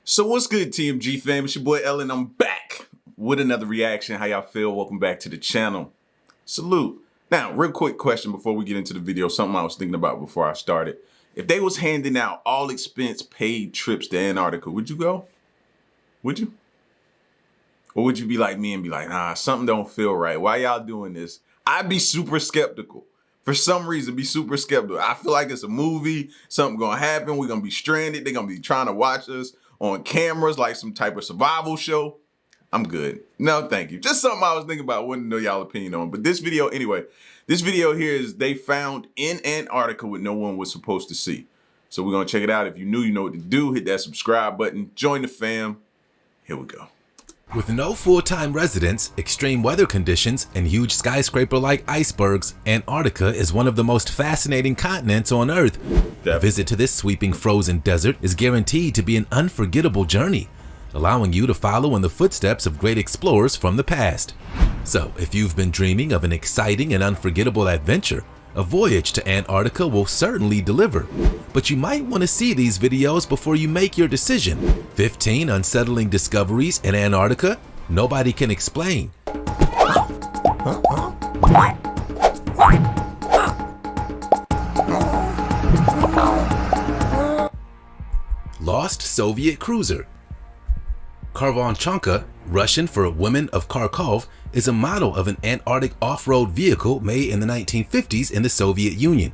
So what's good, TMG fam? It's your boy Ellen. I'm back with another reaction. How y'all feel? Welcome back to the channel. Salute. Now, real quick question before we get into the video. Something I was thinking about before I started. If they was handing out all expense paid trips to Antarctica, would you go? Would you? Or would you be like me and be like, nah, something don't feel right. Why y'all doing this? I'd be super skeptical. For some reason, be super skeptical. I feel like it's a movie. Something gonna happen. We're gonna be stranded. They're gonna be trying to watch us on cameras like some type of survival show. I'm good. No, thank you. Just something I was thinking about. I wanted to know y'all opinion on. But this video, anyway, this video here is they found in Antarctica what no one was supposed to see. So we're gonna check it out. If you're new, you know what to do. Hit that subscribe button. Join the fam. Here we go. With no full-time residents, extreme weather conditions, and huge skyscraper-like icebergs, Antarctica is one of the most fascinating continents on Earth. A visit to this sweeping frozen desert is guaranteed to be an unforgettable journey, allowing you to follow in the footsteps of great explorers from the past. So, if you've been dreaming of an exciting and unforgettable adventure, a voyage to Antarctica will certainly deliver. But you might want to see these videos before you make your decision. 15 unsettling discoveries in Antarctica nobody can explain. Lost Soviet cruiser. Karvanchanka, Russian for Women of Kharkov, is a model of an Antarctic off-road vehicle made in the 1950s in the Soviet Union.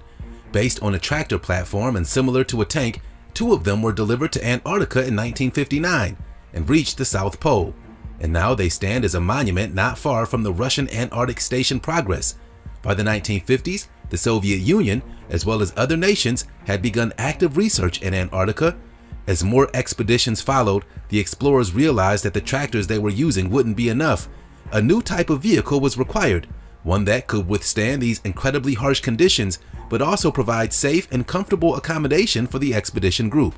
Based on a tractor platform and similar to a tank, two of them were delivered to Antarctica in 1959 and reached the South Pole. And now they stand as a monument not far from the Russian Antarctic Station Progress. By the 1950s, the Soviet Union, as well as other nations, had begun active research in Antarctica. As more expeditions followed, the explorers realized that the tractors they were using wouldn't be enough. A new type of vehicle was required, one that could withstand these incredibly harsh conditions, but also provide safe and comfortable accommodation for the expedition group.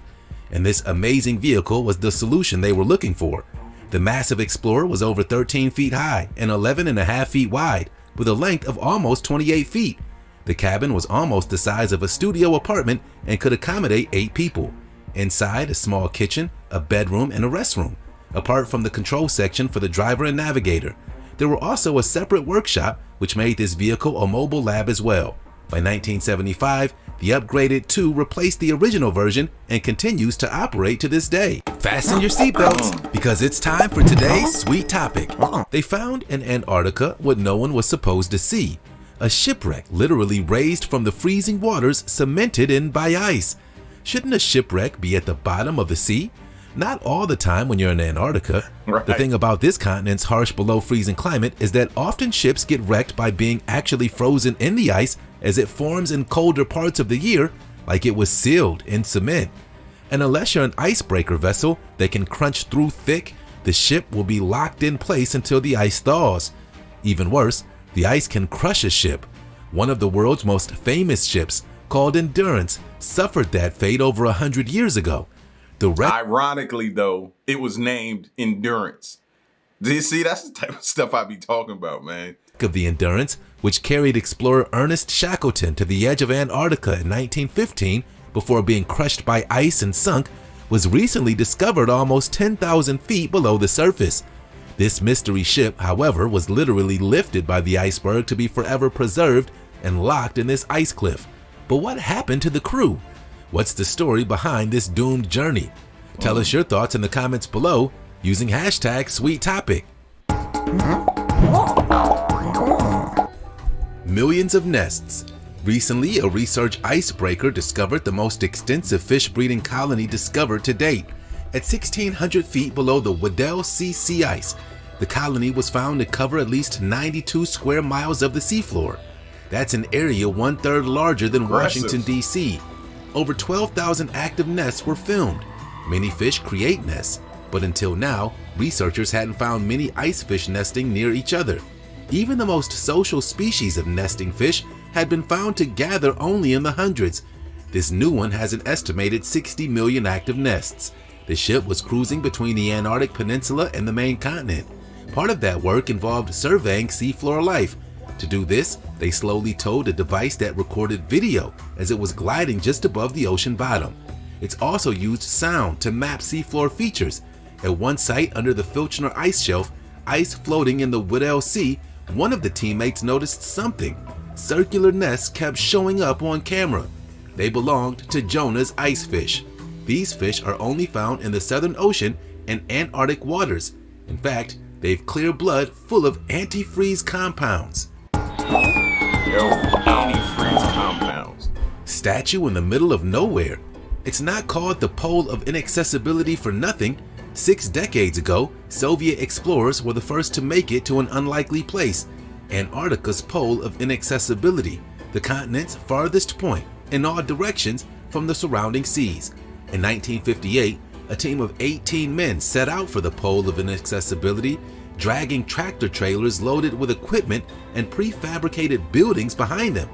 And this amazing vehicle was the solution they were looking for. The massive Explorer was over 13 feet high and 11.5 feet wide, with a length of almost 28 feet. The cabin was almost the size of a studio apartment and could accommodate 8 people. Inside, a small kitchen, a bedroom, and a restroom, apart from the control section for the driver and navigator. There were also a separate workshop, which made this vehicle a mobile lab as well. By 1975, the upgraded 2 replaced the original version and continues to operate to this day. Fasten your seatbelts, because it's time for today's sweet topic. They found in Antarctica what no one was supposed to see. A shipwreck literally raised from the freezing waters, cemented in by ice. Shouldn't a shipwreck be at the bottom of the sea? Not all the time when you're in Antarctica. Right. The thing about this continent's harsh below freezing climate is that often ships get wrecked by being actually frozen in the ice as it forms in colder parts of the year, like it was sealed in cement. And unless you're an icebreaker vessel that can crunch through thick, the ship will be locked in place until the ice thaws. Even worse, the ice can crush a ship. One of the world's most famous ships, called Endurance, suffered that fate over 100 years ago. Ironically, though, it was named Endurance. Do you see? That's the type of stuff I be talking about, man. Of the Endurance, which carried explorer Ernest Shackleton to the edge of Antarctica in 1915 before being crushed by ice and sunk, was recently discovered almost 10,000 feet below the surface. This mystery ship, however, was literally lifted by the iceberg to be forever preserved and locked in this ice cliff. But what happened to the crew? What's the story behind this doomed journey? Tell us your thoughts in the comments below using hashtag #SweetTopic. Millions of nests. Recently, a research icebreaker discovered the most extensive fish breeding colony discovered to date. At 1,600 feet below the Weddell sea ice, the colony was found to cover at least 92 square miles of the seafloor. That's an area 1/3 larger than Washington, D.C. Over 12,000 active nests were filmed. Many fish create nests, but until now, researchers hadn't found many icefish nesting near each other. Even the most social species of nesting fish had been found to gather only in the hundreds. This new one has an estimated 60 million active nests. The ship was cruising between the Antarctic Peninsula and the main continent. Part of that work involved surveying seafloor life. To do this, they slowly towed a device that recorded video as it was gliding just above the ocean bottom. It's also used sound to map seafloor features. At one site under the Filchner ice shelf, ice floating in the Weddell Sea, one of the teammates noticed something. Circular nests kept showing up on camera. They belonged to Jonah's ice fish. These fish are only found in the Southern Ocean and Antarctic waters. In fact, they've clear blood full of antifreeze compounds. Antifreeze compounds. Statue in the middle of nowhere. It's not called the Pole of Inaccessibility for nothing. 6 decades ago, Soviet explorers were the first to make it to an unlikely place, Antarctica's Pole of Inaccessibility, the continent's farthest point in all directions from the surrounding seas. In 1958, a team of 18 men set out for the Pole of Inaccessibility, dragging tractor trailers loaded with equipment and prefabricated buildings behind them.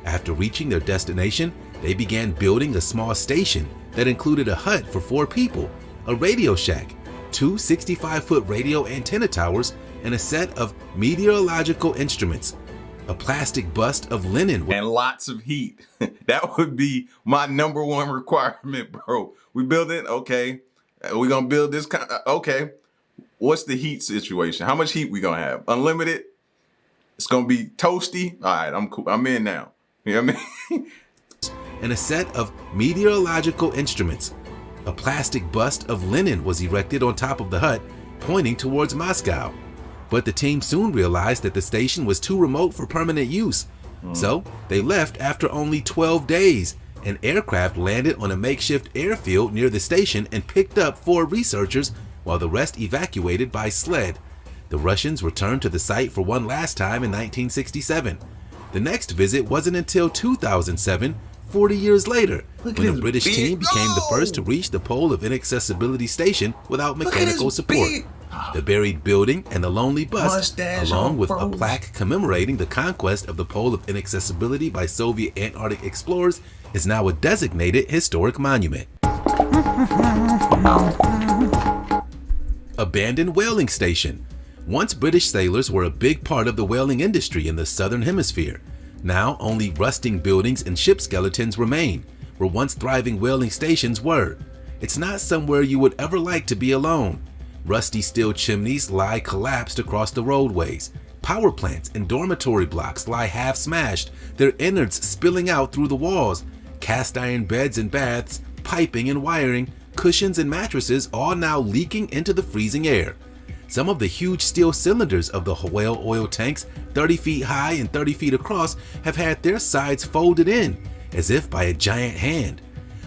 After reaching their destination, they began building a small station that included a hut for 4 people, a radio shack, 2 65-foot radio antenna towers, and a set of meteorological instruments. A plastic bust of Lenin and lots of heat. That would be my #1 requirement, bro. We building, okay. We're gonna build this kind. Okay. What's the heat situation? How much heat we gonna have? Unlimited? It's gonna be toasty. All right, I'm cool. I'm in now. You know what I mean? And a set of meteorological instruments. A plastic bust of Lenin was erected on top of the hut, pointing towards Moscow. But the team soon realized that the station was too remote for permanent use. So they left after only 12 days. An aircraft landed on a makeshift airfield near the station and picked up 4 researchers while the rest evacuated by sled. The Russians returned to the site for one last time in 1967. The next visit wasn't until 2007, 40 years later, when the British team became the first to reach the Pole of Inaccessibility station without mechanical support. The buried building and the lonely bust, along with a plaque commemorating the conquest of the Pole of Inaccessibility by Soviet Antarctic explorers, is now a designated historic monument. Abandoned whaling station. Once British sailors were a big part of the whaling industry in the southern hemisphere. Now only rusting buildings and ship skeletons remain, where once thriving whaling stations were. It's not somewhere you would ever like to be alone. Rusty steel chimneys lie collapsed across the roadways. Power plants and dormitory blocks lie half smashed, their innards spilling out through the walls. Cast iron beds and baths, piping and wiring, cushions and mattresses all now leaking into the freezing air. Some of the huge steel cylinders of the whale oil tanks, 30 feet high and 30 feet across, have had their sides folded in, as if by a giant hand.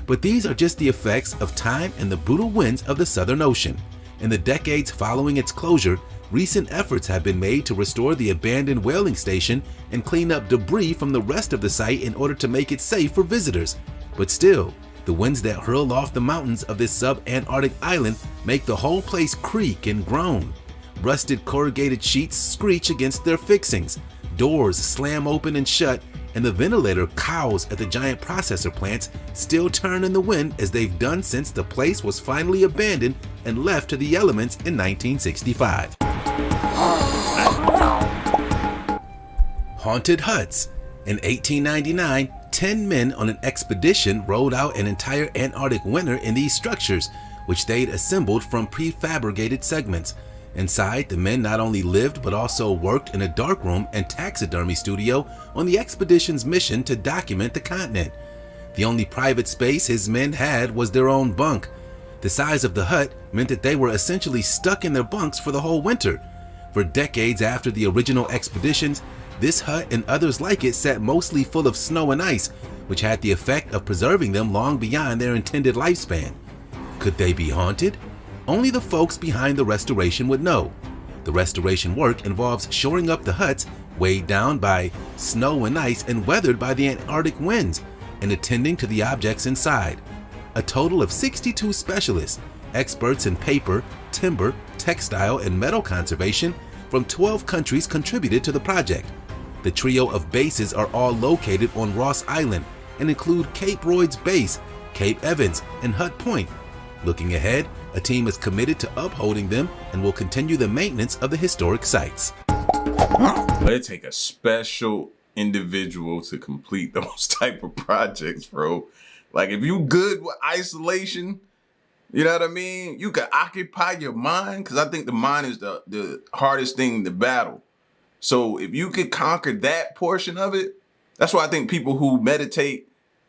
But these are just the effects of time and the brutal winds of the Southern Ocean. In the decades following its closure, recent efforts have been made to restore the abandoned whaling station and clean up debris from the rest of the site in order to make it safe for visitors. But still, the winds that hurl off the mountains of this sub-Antarctic island make the whole place creak and groan. Rusted corrugated sheets screech against their fixings, doors slam open and shut, and the ventilator cows at the giant processor plants still turn in the wind as they've done since the place was finally abandoned and left to the elements in 1965. Haunted huts. In 1899, 10 men on an expedition rode out an entire Antarctic winter in these structures, which they'd assembled from prefabricated segments. Inside, the men not only lived but also worked in a darkroom and taxidermy studio on the expedition's mission to document the continent. The only private space his men had was their own bunk. The size of the hut meant that they were essentially stuck in their bunks for the whole winter. For decades after the original expeditions, this hut and others like it sat mostly full of snow and ice, which had the effect of preserving them long beyond their intended lifespan. Could they be haunted? Only the folks behind the restoration would know. The restoration work involves shoring up the huts weighed down by snow and ice and weathered by the Antarctic winds, and attending to the objects inside. A total of 62 specialists, experts in paper, timber, textile, and metal conservation from 12 countries contributed to the project. The trio of bases are all located on Ross Island and include Cape Royds Base, Cape Evans, and Hut Point. Looking ahead, a team is committed to upholding them and will continue the maintenance of the historic sites. It take a special individual to complete those type of projects, bro. Like if you good with isolation, you know what I mean? You can occupy your mind, because I think the mind is the hardest thing to battle. So if you could conquer that portion of it, that's why I think people who meditate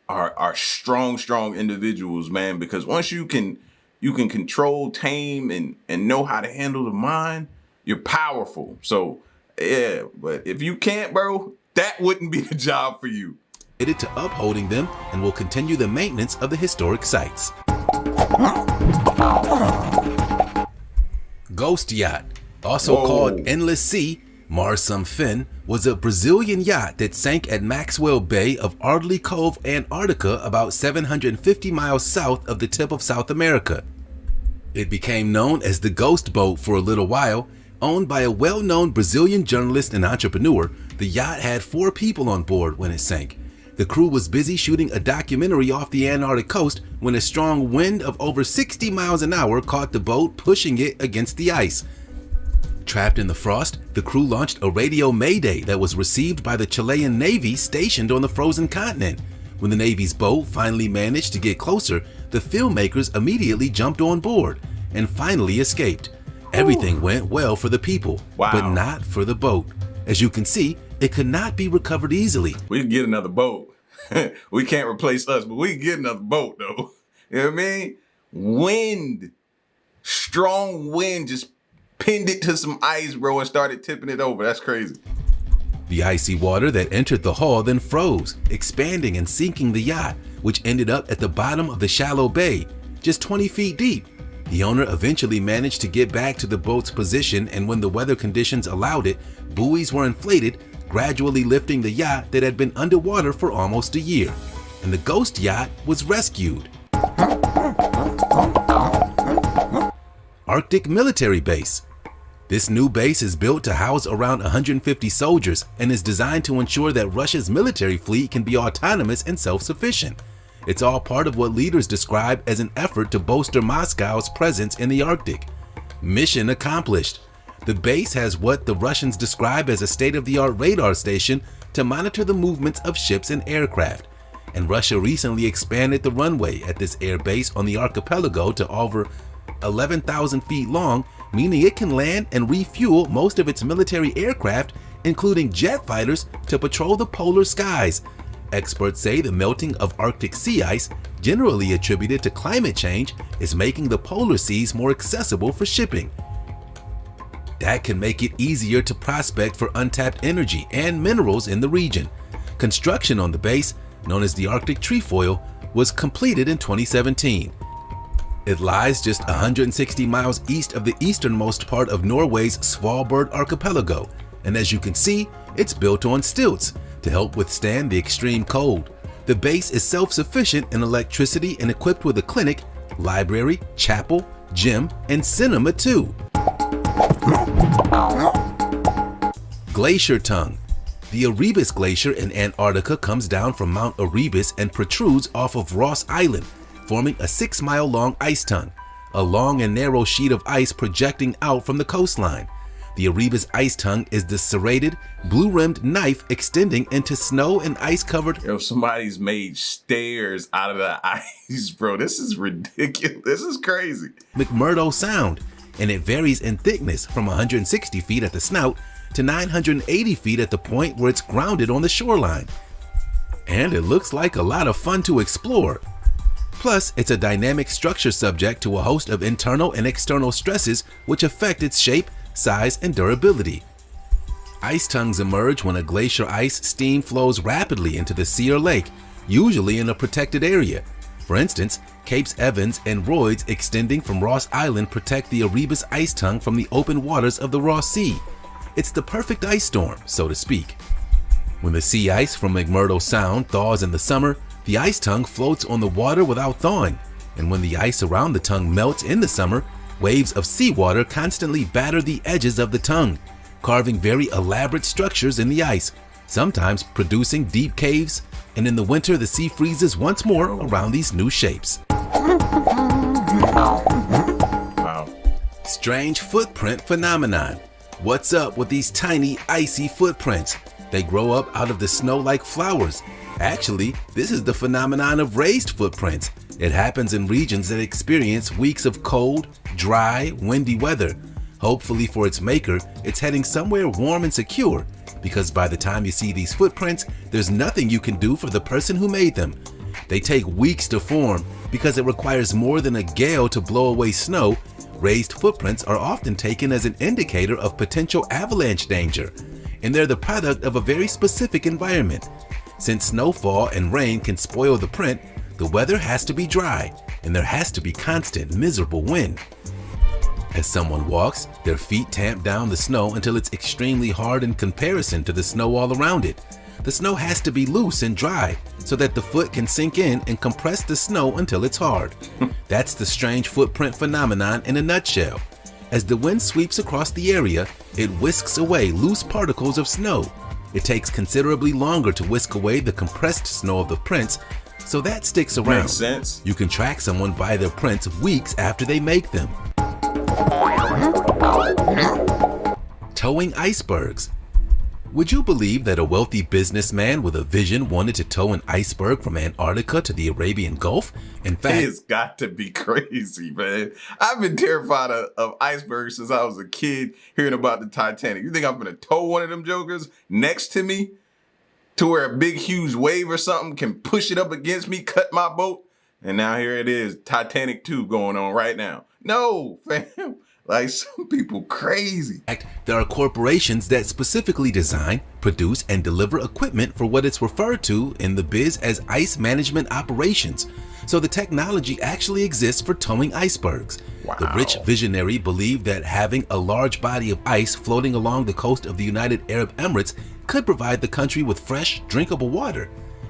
are strong individuals, man. Because once you can control, tame, and know how to handle the mind, you're powerful. So yeah, but if you can't, bro, that wouldn't be the job for you. Committed to upholding them and will continue the maintenance of the historic sites. Ghost yacht, also called Endless Sea, Martian Fin, was a Brazilian yacht that sank at Maxwell Bay of Ardley Cove, Antarctica, about 750 miles south of the tip of South America. It became known as the Ghost Boat for a little while. Owned by a well-known Brazilian journalist and entrepreneur, the yacht had 4 people on board when it sank. The crew was busy shooting a documentary off the Antarctic coast when a strong wind of over 60 miles an hour caught the boat, pushing it against the ice. Trapped in the frost, the crew launched a radio mayday that was received by the Chilean Navy stationed on the frozen continent. When the Navy's boat finally managed to get closer, the filmmakers immediately jumped on board and finally escaped. Everything went well for the people, but not for the boat. As you can see, it could not be recovered easily. We can get another boat. We can't replace us, but we can get another boat though. You know what I mean? Wind, strong wind just pinned it to some ice, bro, and started tipping it over. That's crazy. The icy water that entered the hull then froze, expanding and sinking the yacht, which ended up at the bottom of the shallow bay, just 20 feet deep. The owner eventually managed to get back to the boat's position, and when the weather conditions allowed it, buoys were inflated, gradually lifting the yacht that had been underwater for almost a year, and the ghost yacht was rescued. Arctic Military Base. This new base is built to house around 150 soldiers and is designed to ensure that Russia's military fleet can be autonomous and self-sufficient. It's all part of what leaders describe as an effort to bolster Moscow's presence in the Arctic. Mission accomplished. The base has what the Russians describe as a state-of-the-art radar station to monitor the movements of ships and aircraft. And Russia recently expanded the runway at this air base on the archipelago to over 11,000 feet long, meaning it can land and refuel most of its military aircraft, including jet fighters, to patrol the polar skies. Experts say the melting of Arctic sea ice, generally attributed to climate change, is making the polar seas more accessible for shipping. That can make it easier to prospect for untapped energy and minerals in the region. Construction on the base, known as the Arctic Trefoil, was completed in 2017. It lies just 160 miles east of the easternmost part of Norway's Svalbard archipelago, and as you can see, it's built on stilts to help withstand the extreme cold. The base is self-sufficient in electricity and equipped with a clinic, library, chapel, gym, and cinema too. Glacier Tongue. The Erebus Glacier in Antarctica comes down from Mount Erebus and protrudes off of Ross Island, forming a 6-mile-long ice tongue, a long and narrow sheet of ice projecting out from the coastline. The Erebus ice tongue is the serrated, blue-rimmed knife extending into snow and ice-covered. Yo, somebody's made stairs out of the ice, bro. This is ridiculous. This is crazy. McMurdo Sound, and it varies in thickness from 160 feet at the snout to 980 feet at the point where it's grounded on the shoreline. And it looks like a lot of fun to explore. Plus, it's a dynamic structure subject to a host of internal and external stresses which affect its shape, size, and durability. Ice tongues emerge when a glacier ice steam flows rapidly into the sea or lake, usually in a protected area. For instance, Capes Evans and Royds extending from Ross Island protect the Erebus ice tongue from the open waters of the Ross Sea. It's the perfect ice storm, so to speak. When the sea ice from McMurdo Sound thaws in the summer, the ice tongue floats on the water without thawing, and when the ice around the tongue melts in the summer, waves of seawater constantly batter the edges of the tongue, carving very elaborate structures in the ice, sometimes producing deep caves, and in the winter the sea freezes once more around these new shapes. Wow. Strange footprint phenomenon. What's up with these tiny icy footprints? They grow up out of the snow like flowers, Actually, this is the phenomenon of raised footprints. It happens in regions that experience weeks of cold, dry, windy weather. Hopefully for its maker, it's heading somewhere warm and secure, because by the time you see these footprints, there's nothing you can do for the person who made them. They take weeks to form because it requires more than a gale to blow away snow. Raised footprints are often taken as an indicator of potential avalanche danger, and they're the product of a very specific environment. Since snowfall and rain can spoil the print, the weather has to be dry, and there has to be constant, miserable wind. As someone walks, their feet tamp down the snow until it's extremely hard in comparison to the snow all around it. The snow has to be loose and dry so that the foot can sink in and compress the snow until it's hard. That's the strange footprint phenomenon in a nutshell. As the wind sweeps across the area, it whisks away loose particles of snow. It takes considerably longer to whisk away the compressed snow of the prints, so that sticks around. Makes sense. You can track someone by their prints weeks after they make them. Towing icebergs. Would you believe that a wealthy businessman with a vision wanted to tow an iceberg from Antarctica to the Arabian Gulf? In fact, It's got to be crazy, man. I've been terrified of icebergs since I was a kid hearing about the Titanic. You think I'm gonna tow one of them jokers next to me to where a big, huge wave or something can push it up against me, cut my boat? And now here it is, Titanic 2 going on right now. No, fam. Like, some people crazy. there are corporations that specifically design, produce, and deliver equipment for what it's referred to in the biz as ice management operations. So the technology actually exists for towing icebergs. Wow. The rich visionary believed that having a large body of ice floating along the coast of the United Arab Emirates could provide the country with fresh, drinkable water.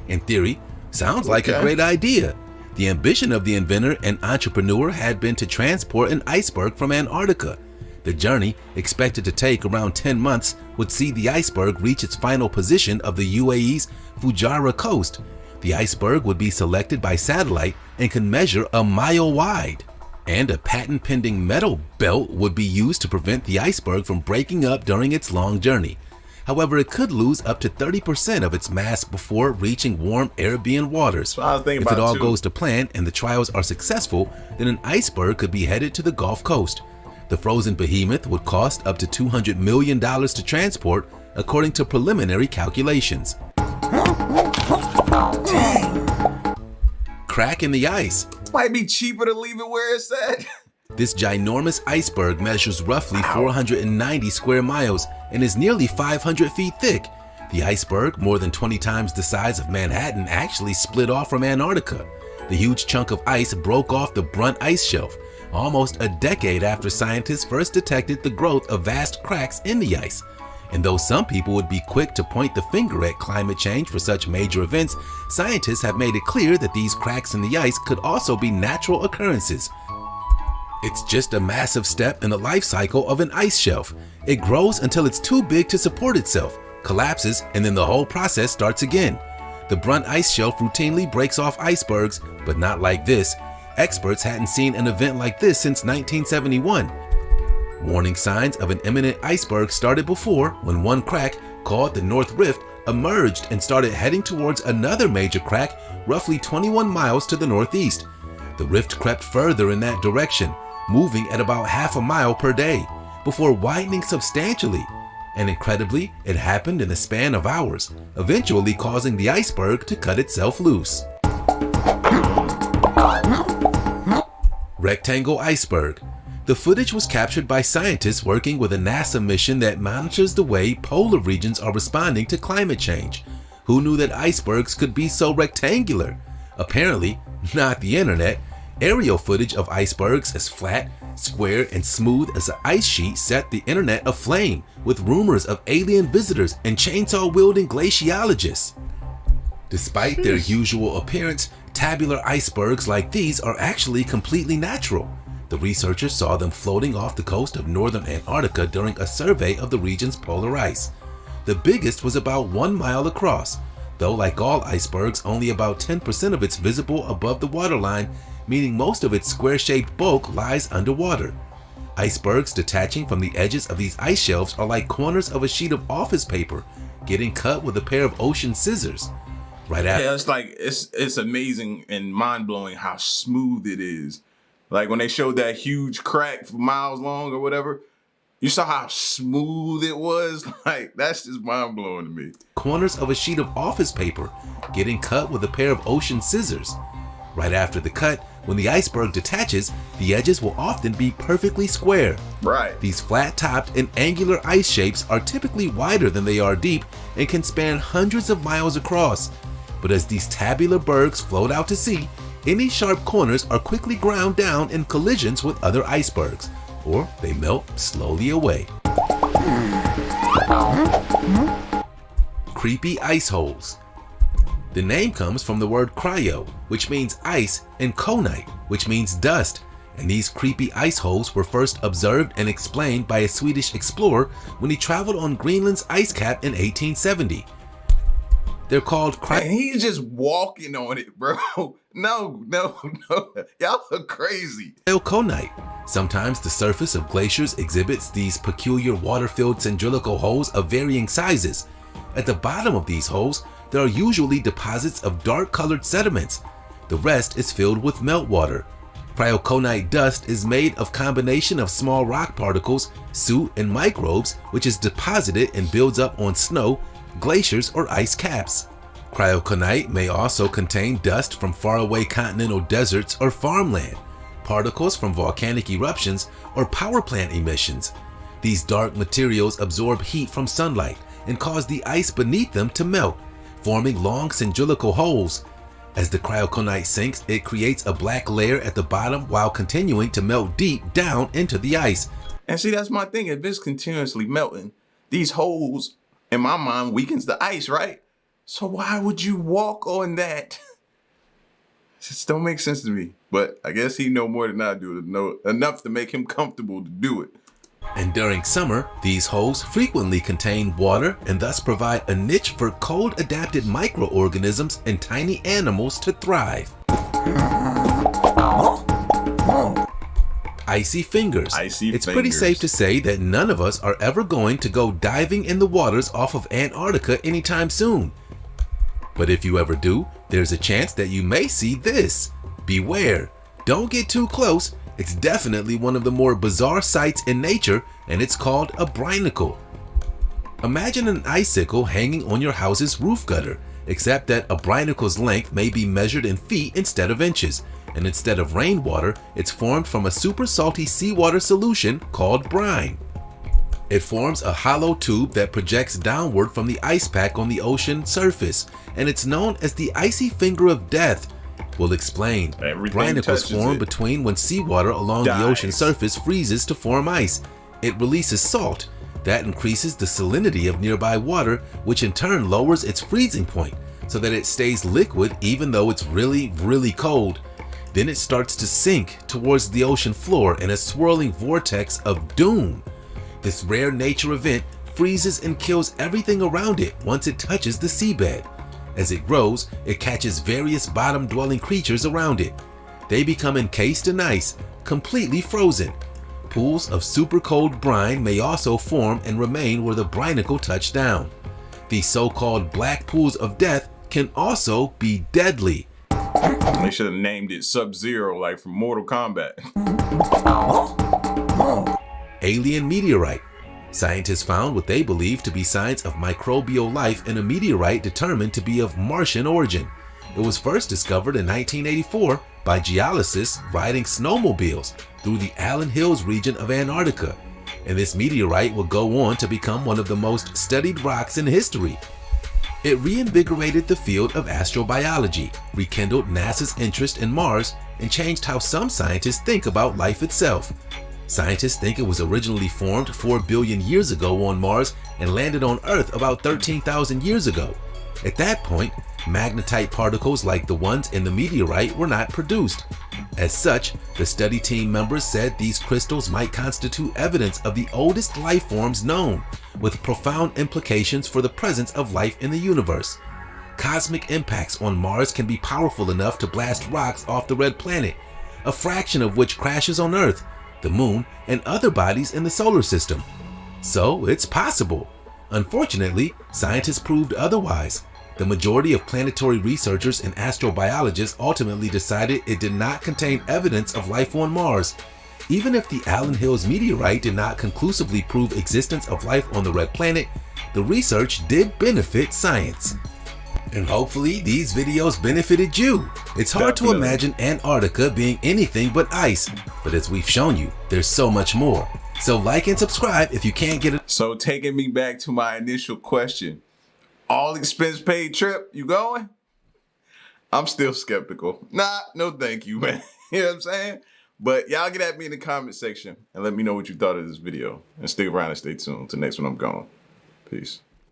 In theory, sounds like a great idea. The ambition of the inventor and entrepreneur had been to transport an iceberg from Antarctica. The journey, expected to take around 10 months, would see the iceberg reach its final position of the UAE's Fujairah coast. The iceberg would be selected by satellite and can measure a mile wide. And a patent-pending metal belt would be used to prevent the iceberg from breaking up during its long journey. However, it could lose up to 30% of its mass before reaching warm Arabian waters. If it all goes to plan and the trials are successful, then an iceberg could be headed to the Gulf Coast. The frozen behemoth would cost up to $200 million to transport, according to preliminary calculations. Crack in the ice. Might be cheaper to leave it where it's at. This ginormous iceberg measures roughly 490 square miles and is nearly 500 feet thick. The iceberg, more than 20 times the size of Manhattan, actually split off from Antarctica. The huge chunk of ice broke off the Brunt ice shelf, almost a decade after scientists first detected the growth of vast cracks in the ice. And though some people would be quick to point the finger at climate change for such major events, scientists have made it clear that these cracks in the ice could also be natural occurrences. It's just a massive step in the life cycle of an ice shelf. It grows until it's too big to support itself, collapses, and then the whole process starts again. The Brunt ice shelf routinely breaks off icebergs, but not like this. Experts hadn't seen an event like this since 1971. Warning signs of an imminent iceberg started before when one crack, called the North Rift, emerged and started heading towards another major crack roughly 21 miles to the northeast. The rift crept further in that direction, moving at about half a mile per day, before widening substantially. And incredibly, it happened in the span of hours, eventually causing the iceberg to cut itself loose. Rectangle iceberg. The footage was captured by scientists working with a NASA mission that monitors the way polar regions are responding to climate change. Who knew that icebergs could be so rectangular? Apparently, not the internet. Aerial footage of icebergs as flat, square, and smooth as an ice sheet set the internet aflame with rumors of alien visitors and chainsaw-wielding glaciologists. Despite their usual appearance, tabular icebergs like these are actually completely natural. The researchers saw them floating off the coast of northern Antarctica during a survey of the region's polar ice. The biggest was about 1 mile across, though like all icebergs, only about 10% of it's visible above the waterline, meaning most of its square-shaped bulk lies underwater. Icebergs detaching from the edges of these ice shelves are like corners of a sheet of office paper getting cut with a pair of ocean scissors. Right after, Yeah, it's like it's amazing and mind-blowing how smooth it is. Like when they showed that huge crack for miles long or whatever, you saw how smooth it was. Like that's just mind-blowing to me. corners of a sheet of office paper getting cut with a pair of ocean scissors. Right after the cut, when the iceberg detaches, the edges will often be perfectly square. Right. These flat-topped and angular ice shapes are typically wider than they are deep and can span hundreds of miles across. But as these tabular bergs float out to sea, any sharp corners are quickly ground down in collisions with other icebergs, or they melt slowly away. Creepy ice holes. The name comes from the word cryo, which means ice, and conite, which means dust. And these creepy ice holes were first observed and explained by a Swedish explorer when he traveled on Greenland's ice cap in 1870. They're called And he's just walking on it, bro. No. Y'all are crazy. cryoconite. Sometimes the surface of glaciers exhibits these peculiar water-filled cylindrical holes of varying sizes. At the bottom of these holes, there are usually deposits of dark-colored sediments. The rest is filled with meltwater. Cryoconite dust is made of combination of small rock particles, soot, and microbes, which is deposited and builds up on snow, glaciers, or ice caps. Cryoconite may also contain dust from faraway continental deserts or farmland, particles from volcanic eruptions, or power plant emissions. These dark materials absorb heat from sunlight and cause the ice beneath them to melt, forming long cylindrical holes. As the cryoconite sinks, it creates a black layer at the bottom while continuing to melt deep down into the ice. And see, that's my thing. If it's continuously melting, these holes, in my mind, weakens the ice, right? So why would you walk on that? It just don't make sense to me. But I guess he know more than I do to know enough to make him comfortable to do it. And during summer, these holes frequently contain water and thus provide a niche for cold-adapted microorganisms and tiny animals to thrive. Icy fingers. It's pretty safe to say that none of us are ever going to go diving in the waters off of Antarctica anytime soon. But if you ever do, there's a chance that you may see this. Beware. Don't get too close. It's definitely one of the more bizarre sights in nature, and it's called a brinacle. Imagine an icicle hanging on your house's roof gutter, except that a brinacle's length may be measured in feet instead of inches, and instead of rainwater, it's formed from a super salty seawater solution called brine. It forms a hollow tube that projects downward from the ice pack on the ocean surface, and it's known as the icy finger of death. We'll explain. Brinicles form between when seawater along the ocean surface freezes to form ice. It releases salt. That increases the salinity of nearby water, which in turn lowers its freezing point so that it stays liquid even though it's really, really cold. Then it starts to sink towards the ocean floor in a swirling vortex of doom. This rare nature event freezes and kills everything around it once it touches the seabed. As it grows, it catches various bottom-dwelling creatures around it. They become encased in ice, completely frozen. Pools of super cold brine may also form and remain where the brinacle touched down. These so-called black pools of death can also be deadly. They should have named it Sub-Zero, like from Mortal Kombat. Alien meteorite. Scientists found what they believe to be signs of microbial life in a meteorite determined to be of Martian origin. It was first discovered in 1984 by geologists riding snowmobiles through the Allen Hills region of Antarctica. And this meteorite will go on to become one of the most studied rocks in history. It reinvigorated the field of astrobiology, rekindled NASA's interest in Mars, and changed how some scientists think about life itself. Scientists think it was originally formed 4 billion years ago on Mars and landed on Earth about 13,000 years ago. At that point, magnetite particles like the ones in the meteorite were not produced. As such, the study team members said these crystals might constitute evidence of the oldest life forms known, with profound implications for the presence of life in the universe. Cosmic impacts on Mars can be powerful enough to blast rocks off the red planet, a fraction of which crashes on Earth, the moon, and other bodies in the solar system. So it's possible. Unfortunately, scientists proved otherwise. the majority of planetary researchers and astrobiologists ultimately decided it did not contain evidence of life on Mars. Even if the Allen Hills meteorite did not conclusively prove existence of life on the red planet, the research did benefit science. And hopefully these videos benefited you. It's hard to imagine Antarctica being anything but ice, but as we've shown you, there's so much more. So like and subscribe if you can't get it. So taking me back to my initial question, all expense paid trip, you going? I'm still skeptical. Nah, no thank you, man. You know what I'm saying? But y'all get at me in the comment section and let me know what you thought of this video. And stick around and stay tuned. Till next one, I'm gone. Peace.